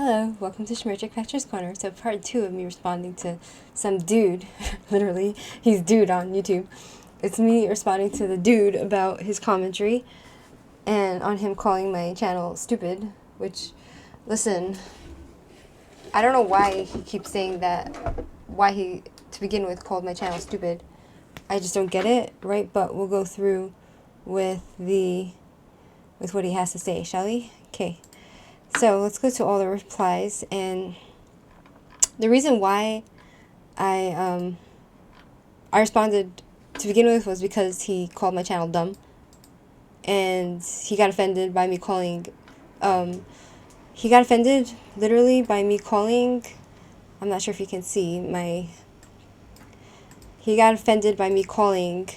Hello, welcome to Shmirchik Factors Corner. So part 2 of me responding to some dude, literally, he's dude on YouTube. It's me responding to the dude about his commentary and on him calling my channel stupid, which, listen, I don't know why he keeps saying that, why he, to begin with, called my channel stupid. I just don't get it, right? But we'll go through with what he has to say, shall we? Okay. So let's go to all the replies, and the reason why I responded to begin with was because he called my channel dumb, and he got offended by me calling, he got offended literally by me calling, I'm not sure if you can see he got offended by me calling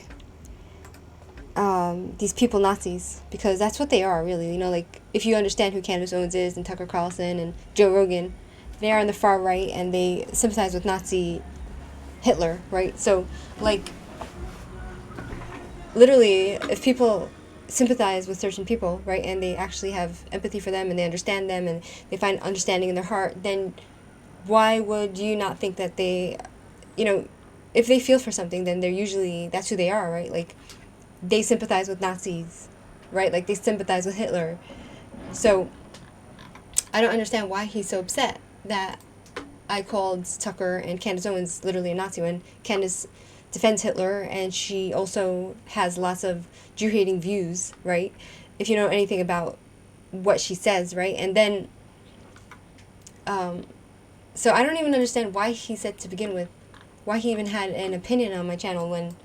these people Nazis, because that's what they are, really. You know, like, if you understand who Candace Owens is and Tucker Carlson and Joe Rogan, they are on the far right and they sympathize with Nazi Hitler, right? So, like, literally, if people sympathize with certain people, right, and they actually have empathy for them and they understand them and they find understanding in their heart, then why would you not think that they, you know, if they feel for something, then they're usually, that's who they are, right? Like, they sympathize with Nazis, right? Like, they sympathize with Hitler. So, I don't understand why he's so upset that I called Tucker and Candace Owens literally a Nazi, when Candace defends Hitler and she also has lots of Jew-hating views, right? If you know anything about what she says, right? And then, so I don't even understand why he said, to begin with, why he even had an opinion on my channel when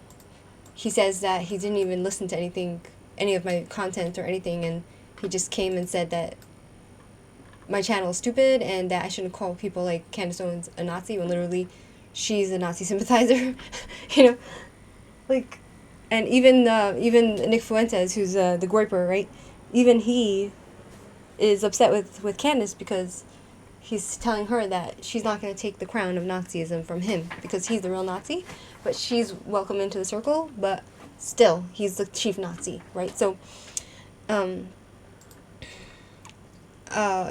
he says that he didn't even listen to any of my content or anything, and he just came and said that my channel is stupid and that I shouldn't call people like Candace Owens a Nazi, when literally she's a Nazi sympathizer. You know, like, and even Nick Fuentes, who's the Groiper, right? Even he is upset with Candace because he's telling her that she's not going to take the crown of Nazism from him because he's the real Nazi, but she's welcome into the circle, but still, he's the chief Nazi, right? So,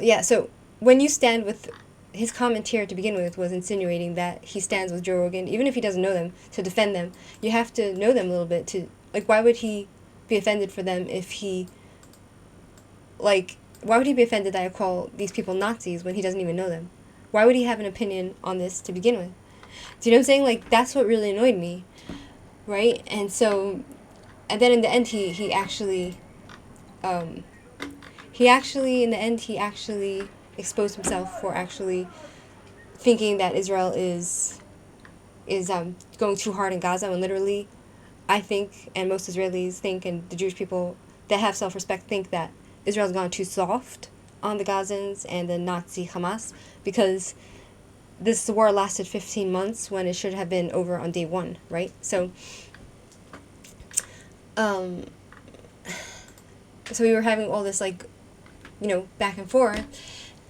yeah, so when you stand with, his comment here to begin with was insinuating that he stands with Joe Rogan, even if he doesn't know them, to defend them. You have to know them a little bit to, like, why would he be offended for them if he, like, why would he be offended that I call these people Nazis when he doesn't even know them? Why would he have an opinion on this to begin with? Do you know what I'm saying? Like, that's what really annoyed me, right? And so, and then in the end, he actually in the end, he actually exposed himself for actually thinking that Israel is going too hard in Gaza, when literally, I think, and most Israelis think, and the Jewish people that have self-respect think that Israel's gone too soft on the Gazans and the Nazi Hamas, because this war lasted 15 months when it should have been over on day one, right? So, so we were having all this, like, you know, back and forth,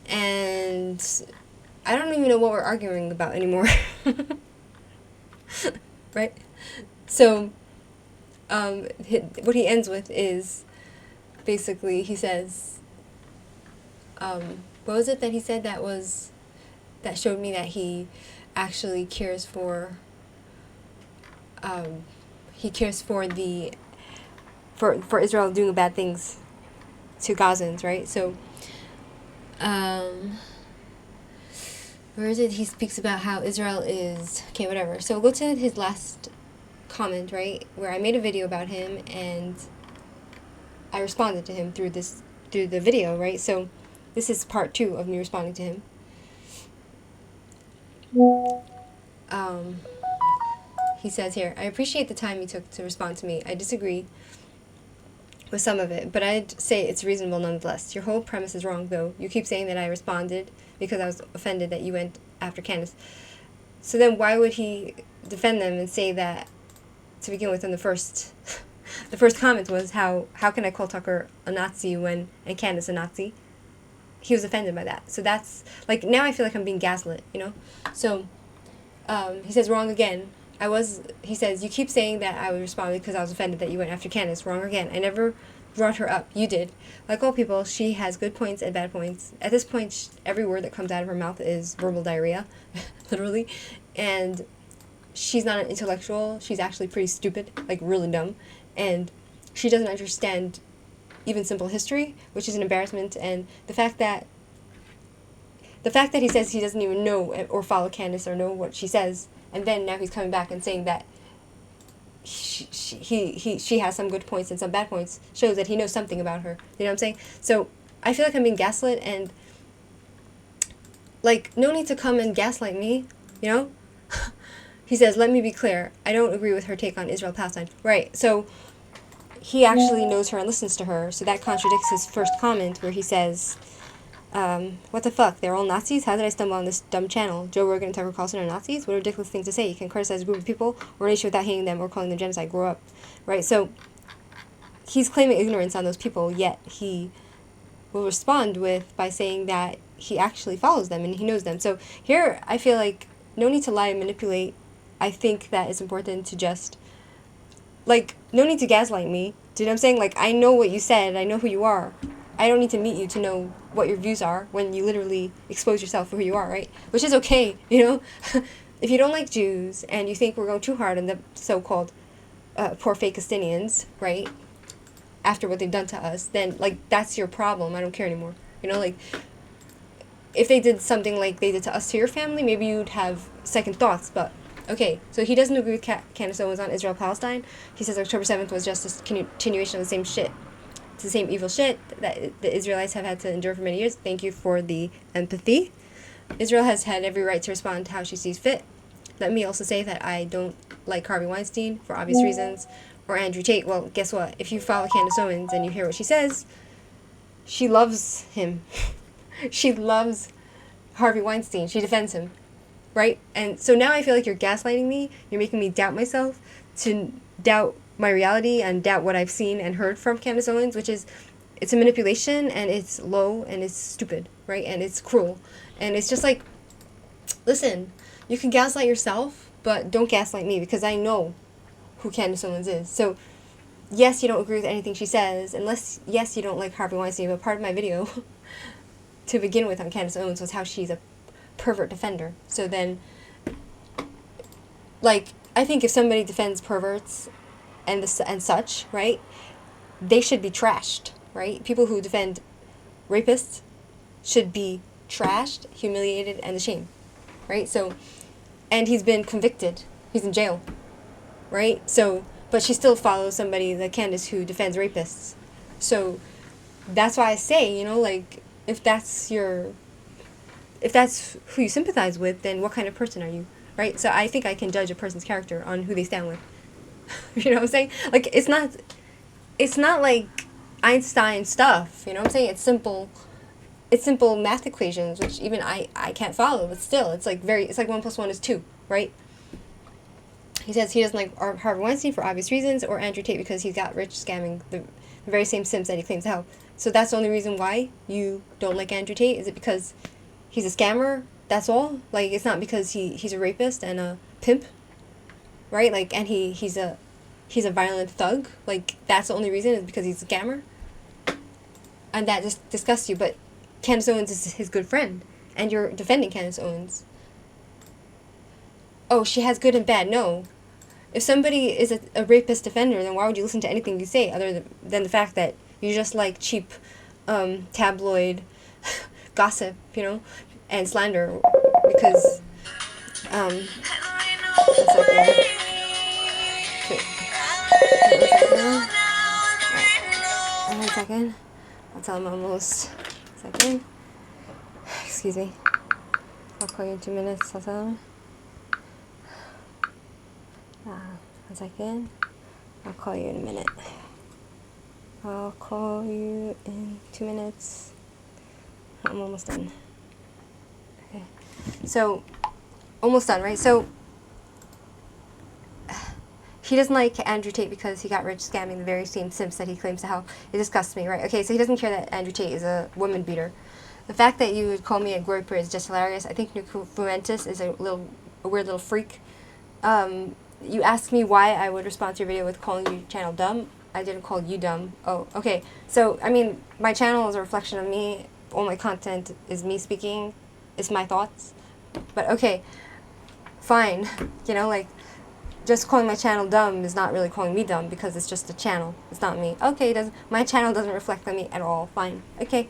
and I don't even know what we're arguing about anymore. Right? So, what he ends with is, basically, he says, what was it that he said that showed me that he actually cares for, for Israel doing bad things to Gazans, right? So, where is it? He speaks about how Israel is, okay, whatever. So go to his last comment, right, where I made a video about him and I responded to him through the video, right? So this is part 2 of me responding to him. He says here, I appreciate the time you took to respond to me. I disagree with some of it, but I'd say it's reasonable nonetheless. Your whole premise is wrong, though. You keep saying that I responded because I was offended that you went after Candace. So then why would he defend them and say that, to begin with, in the first comment was, how can I call Tucker a Nazi and Candace a Nazi? He was offended by that. So that's, like, now I feel like I'm being gaslit, you know? So, he says, wrong again. He says, you keep saying that I would respond because I was offended that you went after Candace. Wrong again. I never brought her up. You did. Like all people, she has good points and bad points. At this point, every word that comes out of her mouth is verbal diarrhea, literally. And she's not an intellectual. She's actually pretty stupid, like really dumb. And she doesn't understand even simple history, which is an embarrassment. And the fact that he says he doesn't even know or follow Candace or know what she says, and then now he's coming back and saying that she has some good points and some bad points, shows that he knows something about her. You know what I'm saying? So I feel like I'm being gaslit, and like, no need to come and gaslight me, you know? He says, let me be clear, I don't agree with her take on Israel-Palestine. Right, so he actually knows her and listens to her, so that contradicts his first comment where he says, what the fuck, they're all Nazis? How did I stumble on this dumb channel? Joe Rogan and Tucker Carlson are Nazis? What a ridiculous thing to say. You can criticize a group of people or a nation without hating them or calling them genocide. Grow up. Right, so he's claiming ignorance on those people, yet he will respond by saying that he actually follows them and he knows them. So here, I feel like no need to lie and manipulate. I think that it's important to just, like, no need to gaslight me. Do you know what I'm saying? Like, I know what you said. I know who you are. I don't need to meet you to know what your views are when you literally expose yourself for who you are, right? Which is okay, you know? If you don't like Jews and you think we're going too hard on the so-called poor fake Palestinians, right? After what they've done to us, then, like, that's your problem. I don't care anymore. You know, like, if they did something like they did to us to your family, maybe you'd have second thoughts, but okay. So he doesn't agree with Candace Owens on Israel-Palestine. He says October 7th was just a continuation of the same shit. It's the same evil shit that the Israelites have had to endure for many years. Thank you for the empathy. Israel has had every right to respond to how she sees fit. Let me also say that I don't like Harvey Weinstein for obvious reasons, or Andrew Tate. Well, guess what? If you follow Candace Owens and you hear what she says, she loves him. She loves Harvey Weinstein. She defends him, right? And so now I feel like you're gaslighting me. You're making me doubt myself, to doubt my reality and doubt what I've seen and heard from Candace Owens, which is, it's a manipulation, and it's low, and it's stupid, right? And it's cruel. And it's just like, listen, you can gaslight yourself, but don't gaslight me, because I know who Candace Owens is. So, yes, you don't agree with anything she says, unless, yes, you don't like Harvey Weinstein, but part of my video, to begin with, on Candace Owens was how she's a pervert defender. So then, like, I think if somebody defends perverts and such, right, they should be trashed, right? People who defend rapists should be trashed, humiliated, and ashamed, right? So, and he's been convicted. He's in jail, right? So, but she still follows somebody like Candace who defends rapists. So, that's why I say, you know, like, if that's who you sympathize with, then what kind of person are you, right? So I think I can judge a person's character on who they stand with. You know what I'm saying? Like, it's not like Einstein stuff, you know what I'm saying? It's simple math equations, which even I can't follow, but still, it's like 1 + 1 is 2, right? He says he doesn't like Harvey Weinstein for obvious reasons, or Andrew Tate because he's got rich scamming the very same Sims that he claims to help. So that's the only reason why you don't like Andrew Tate? Is it because he's a scammer? That's all? Like, it's not because he's a rapist and a pimp, right? Like, and he's a violent thug? Like, that's the only reason, is because he's a scammer? And that just disgusts you. But Candace Owens is his good friend, and you're defending Candace Owens. Oh, she has good and bad. No. If somebody is a rapist defender, then why would you listen to anything you say other than the fact that you just like cheap tabloid gossip, you know, and slander? Because, one second. I'll tell him almost. Second. Excuse me. I'll call you in 2 minutes. I'll tell him. 1 second. I'll call you in a minute. I'll call you in 2 minutes. I'm almost done. Okay. So, almost done, right? So, he doesn't like Andrew Tate because he got rich scamming the very same simps that he claims to help. It disgusts me, right? Okay, so he doesn't care that Andrew Tate is a woman beater. The fact that you would call me a groper is just hilarious. I think Nick Fuentes is a weird little freak. You asked me why I would respond to your video with calling your channel dumb. I didn't call you dumb. Oh, okay. So, I mean, my channel is a reflection of me. All my content is me speaking. It's my thoughts. But okay, fine. You know, like, just calling my channel dumb is not really calling me dumb because it's just a channel. It's not me. Okay, my channel doesn't reflect on me at all. Fine. Okay.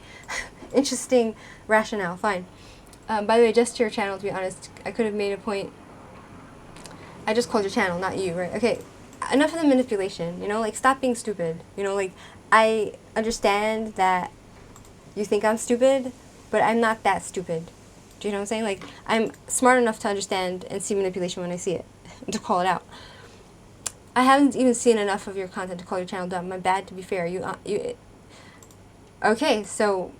Interesting rationale. Fine. By the way, just to your channel, to be honest, I could have made a point. I just called your channel, not you, right? Okay. Enough of the manipulation, you know, like, stop being stupid. You know, like, I understand that you think I'm stupid, but I'm not that stupid. Do you know what I'm saying? Like, I'm smart enough to understand and see manipulation when I see it, to call it out. I haven't even seen enough of your content to call your channel dumb. My bad, to be fair. Okay, so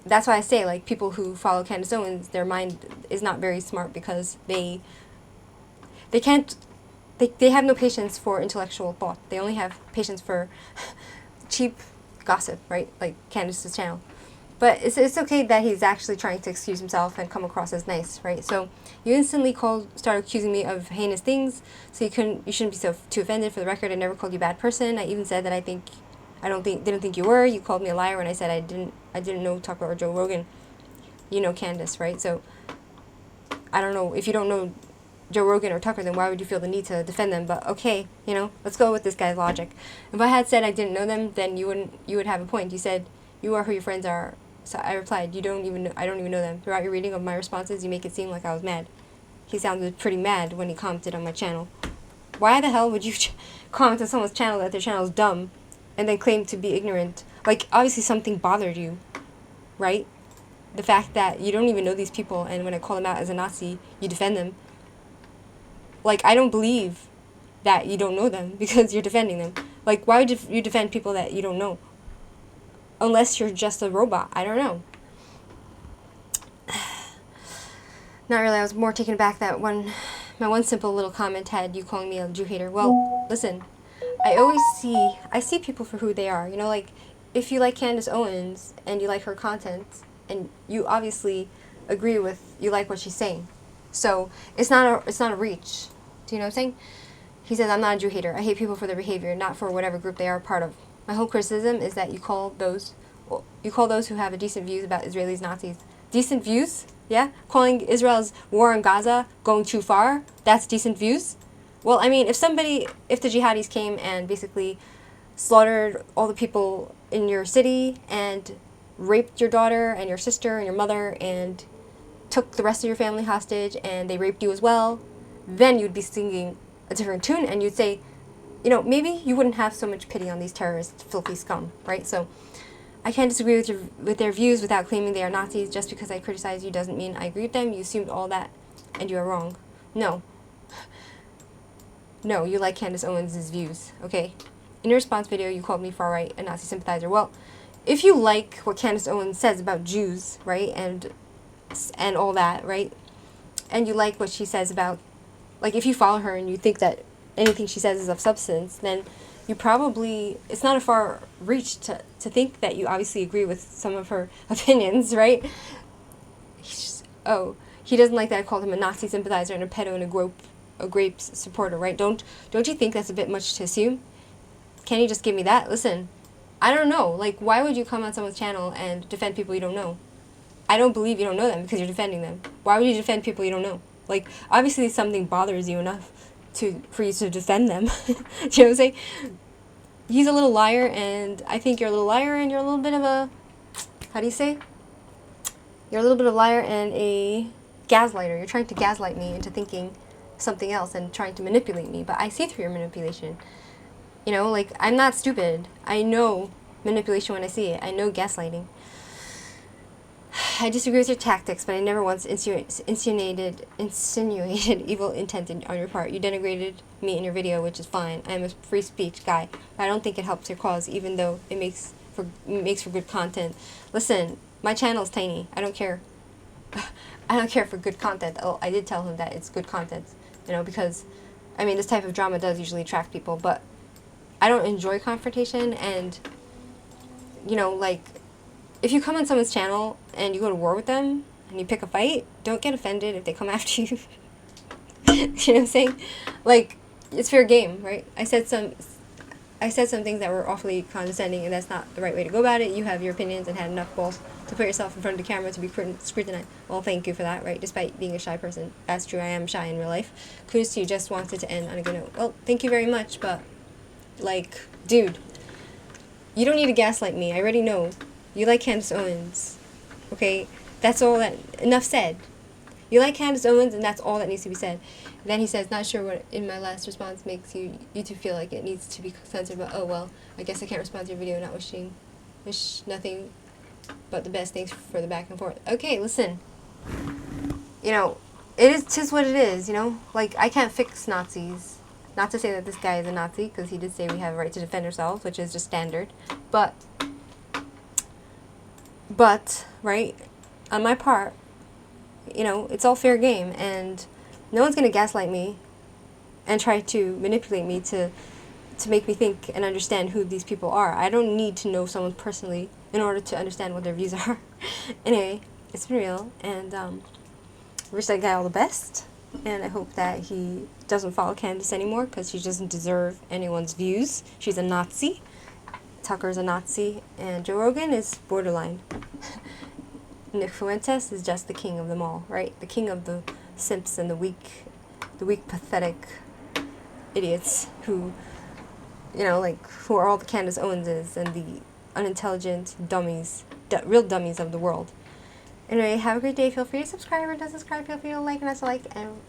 that's why I say, like, people who follow Candace Owens, their mind is not very smart because they can't, they have no patience for intellectual thought. They only have patience for cheap gossip, right? Like Candace's channel. But it's okay that he's actually trying to excuse himself and come across as nice, right? So you instantly started accusing me of heinous things, so you shouldn't be so too offended. For the record, I never called you a bad person. I even said that I didn't think you were. You called me a liar when I said I didn't know Tucker or Joe Rogan. You know Candace, right? So I don't know, if you don't know Joe Rogan or Tucker, then why would you feel the need to defend them? But okay, you know, let's go with this guy's logic. If I had said I didn't know them, then you would have a point. You said you are who your friends are. So I replied, I don't even know them. Throughout your reading of my responses, you make it seem like I was mad. He sounded pretty mad when he commented on my channel. Why the hell would you comment on someone's channel that their channel is dumb and then claim to be ignorant? Like, obviously something bothered you, right? The fact that you don't even know these people, and when I call them out as a Nazi, you defend them. Like, I don't believe that you don't know them because you're defending them. Like, why would you defend people that you don't know? Unless you're just a robot. I don't know. Not really. I was more taken aback that my one simple little comment had you calling me a Jew hater. Well, listen, I see people for who they are. You know, like, if you like Candace Owens and you like her content and you obviously you like what she's saying. So it's not a reach. Do you know what I'm saying? He says, I'm not a Jew hater. I hate people for their behavior, not for whatever group they are a part of. My whole criticism is that you call those who have a decent views about Israelis Nazis. Decent views? Yeah? Calling Israel's war in Gaza going too far? That's decent views? Well, I mean, if the jihadis came and basically slaughtered all the people in your city and raped your daughter and your sister and your mother and took the rest of your family hostage and they raped you as well, then you'd be singing a different tune and you'd say, you know, maybe you wouldn't have so much pity on these terrorist, filthy scum, right? So I can't disagree with their views without claiming they are Nazis. Just because I criticize you doesn't mean I agree with them. You assumed all that, and you are wrong. No. No, you like Candace Owens' views, okay? In your response video, you called me far-right, a Nazi sympathizer. Well, if you like what Candace Owens says about Jews, right, and all that, right, and you like what she says about, like, if you follow her and you think that anything she says is of substance, then you probably, it's not a far reach to think that you obviously agree with some of her opinions, right? He doesn't like that I called him a Nazi sympathizer and a pedo and a grapes supporter, right? Don't you think that's a bit much to assume? Can you just give me that? Listen, I don't know. Like, why would you come on someone's channel and defend people you don't know? I don't believe you don't know them because you're defending them. Why would you defend people you don't know? Like, obviously something bothers you enough for you to defend them. Do you know what I'm saying? He's a little liar, and I think you're a little liar, and you're a little bit of a, how do you say? You're a little bit of a liar and a gaslighter. You're trying to gaslight me into thinking something else and trying to manipulate me, but I see through your manipulation. You know, like, I'm not stupid. I know manipulation when I see it. I know gaslighting. I disagree with your tactics, but I never once insinuated evil intent on your part. You denigrated me in your video, which is fine. I'm a free speech guy, but I don't think it helps your cause, even though it makes for good content. Listen, my channel is tiny. I don't care. I don't care for good content. Oh, I did tell him that it's good content, you know, because, I mean, this type of drama does usually attract people, but I don't enjoy confrontation, and, you know, like, if you come on someone's channel and you go to war with them and you pick a fight, don't get offended if they come after you. You know what I'm saying? Like, it's fair game, right? I said I said some things that were awfully condescending, and that's not the right way to go about it. You have your opinions and had enough balls to put yourself in front of the camera to be scrutinized. Well, thank you for that, right? Despite being a shy person. That's true, I am shy in real life. Kudos to you, just wanted to end on a good note. Well, thank you very much, but, like, dude, you don't need to gaslight me. I already know. You like Candace Owens. Okay? That's all that... Enough said. You like Candace Owens, and that's all that needs to be said. Then he says, not sure what in my last response makes you two feel like it needs to be censored, but oh well, I guess I can't respond to your video, not wish nothing but the best. Thanks for the back and forth. Okay, listen. You know, tis what it is, you know? Like, I can't fix Nazis. Not to say that this guy is a Nazi, because he did say we have a right to defend ourselves, which is just standard. But, right, on my part, you know, it's all fair game, and no one's going to gaslight me and try to manipulate me to make me think and understand who these people are. I don't need to know someone personally in order to understand what their views are. Anyway, it's been real, and wish that guy all the best, and I hope that he doesn't follow Candace anymore, because she doesn't deserve anyone's views. She's a Nazi. Tucker's a Nazi, and Joe Rogan is borderline. Nick Fuentes is just the king of them all, right? The king of the simps and the weak, pathetic idiots who, you know, like, who are all the Candace Owenses and the unintelligent dummies, real dummies of the world. Anyway, have a great day. Feel free to subscribe or not subscribe. Feel free to like and not to like, and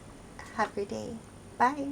have a great day. Bye.